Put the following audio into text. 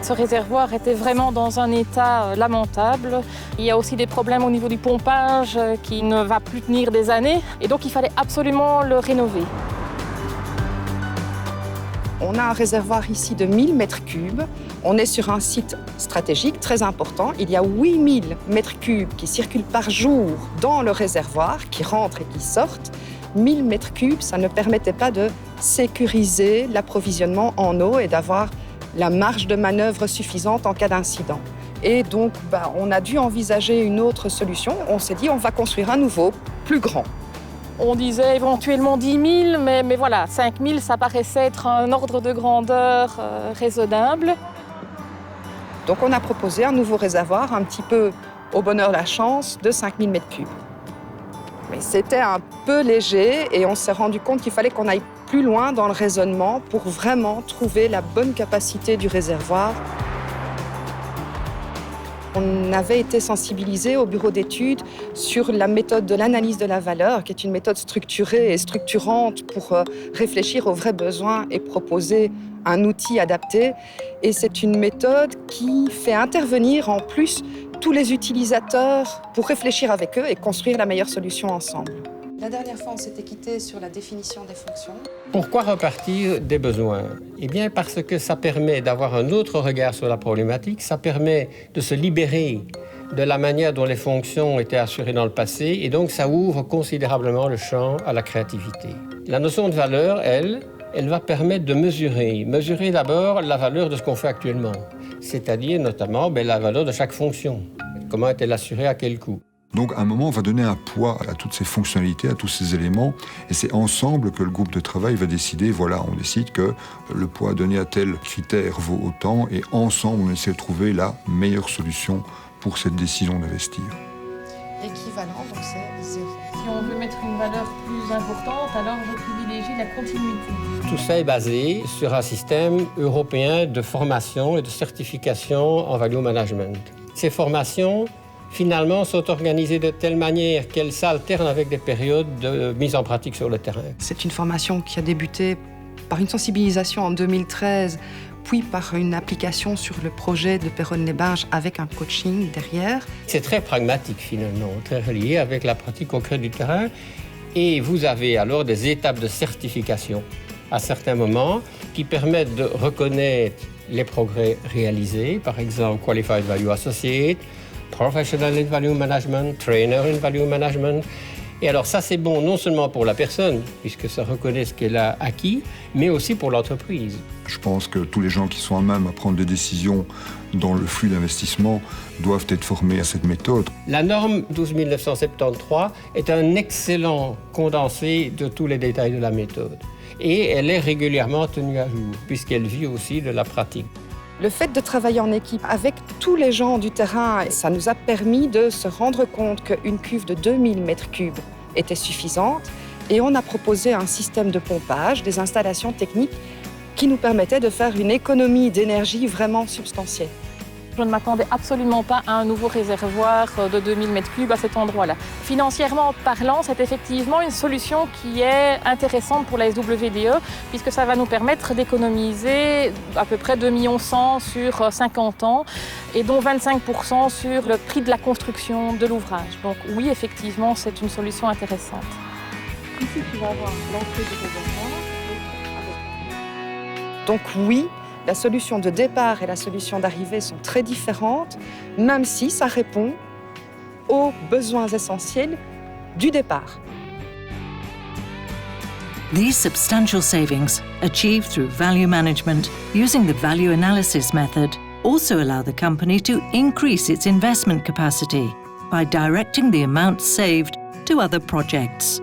Ce réservoir était vraiment dans un état lamentable. Il y a aussi des problèmes au niveau du pompage qui ne va plus tenir des années. Et donc il fallait absolument le rénover. On a un réservoir ici de 1000 mètres cubes. On est sur un site stratégique très important. Il y a 8000 mètres cubes qui circulent par jour dans le réservoir, qui rentrent et qui sortent. 1000 mètres cubes, ça ne permettait pas de sécuriser l'approvisionnement en eau et d'avoir la marge de manœuvre suffisante en cas d'incident. Et donc, on a dû envisager une autre solution. On s'est dit, on va construire un nouveau, plus grand. On disait éventuellement 10 000, mais voilà, 5 000, ça paraissait être un ordre de grandeur raisonnable. Donc on a proposé un nouveau réservoir, un petit peu au bonheur de la chance, de 5 000 mètres cubes. Mais c'était un peu léger et on s'est rendu compte qu'il fallait qu'on aille plus loin dans le raisonnement pour vraiment trouver la bonne capacité du réservoir. On avait été sensibilisés au bureau d'études sur la méthode de l'analyse de la valeur, qui est une méthode structurée et structurante pour réfléchir aux vrais besoins et proposer un outil adapté. Et c'est une méthode qui fait intervenir en plus tous les utilisateurs pour réfléchir avec eux et construire la meilleure solution ensemble. La dernière fois, on s'était quitté sur la définition des fonctions. Pourquoi repartir des besoins? Eh bien, parce que ça permet d'avoir un autre regard sur la problématique, ça permet de se libérer de la manière dont les fonctions étaient assurées dans le passé, et donc ça ouvre considérablement le champ à la créativité. La notion de valeur, elle va permettre de mesurer d'abord la valeur de ce qu'on fait actuellement, c'est-à-dire notamment la valeur de chaque fonction. Comment est-elle assurée, à quel coût? Donc, à un moment, on va donner un poids à toutes ces fonctionnalités, à tous ces éléments, et c'est ensemble que le groupe de travail va décider, on décide que le poids donné à tel critère vaut autant, et ensemble, on essaie de trouver la meilleure solution pour cette décision d'investir. L'équivalent, donc c'est 0. Si on veut mettre une valeur plus importante, alors je privilégie la continuité. Tout ça est basé sur un système européen de formation et de certification en value management. Ces formations, finalement, sont organisées de telle manière qu'elles s'alternent avec des périodes de mise en pratique sur le terrain. C'est une formation qui a débuté par une sensibilisation en 2013, puis par une application sur le projet de Péronne-les-Bages avec un coaching derrière. C'est très pragmatique, finalement, très relié avec la pratique concrète du terrain. Et vous avez alors des étapes de certification à certains moments qui permettent de reconnaître les progrès réalisés, par exemple Qualified Value Associate, Professional in Value Management, Trainer in Value Management. Et alors ça, c'est bon non seulement pour la personne, puisque ça reconnaît ce qu'elle a acquis, mais aussi pour l'entreprise. Je pense que tous les gens qui sont à même à prendre des décisions dans le flux d'investissement doivent être formés à cette méthode. La norme 12973 est un excellent condensé de tous les détails de la méthode. Et elle est régulièrement tenue à jour, puisqu'elle vit aussi de la pratique. Le fait de travailler en équipe avec tous les gens du terrain, ça nous a permis de se rendre compte qu'une cuve de 2000 mètres cubes était suffisante. Et on a proposé un système de pompage, des installations techniques qui nous permettaient de faire une économie d'énergie vraiment substantielle. Je ne m'attendais absolument pas à un nouveau réservoir de 2000 mètres cubes à cet endroit-là. Financièrement parlant, c'est effectivement une solution qui est intéressante pour la SWDE, puisque ça va nous permettre d'économiser à peu près 2,1 millions sur 50 ans, et dont 25% sur le prix de la construction de l'ouvrage. Donc oui, effectivement, c'est une solution intéressante. Ici, tu vas avoir l'entrée du réservoir. Donc oui, la solution de départ et la solution d'arrivée sont très différentes, même si ça répond aux besoins essentiels du départ. These substantial savings, achieved through value management using the value analysis method, also allow the company to increase its investment capacity by directing the amount saved to other projects.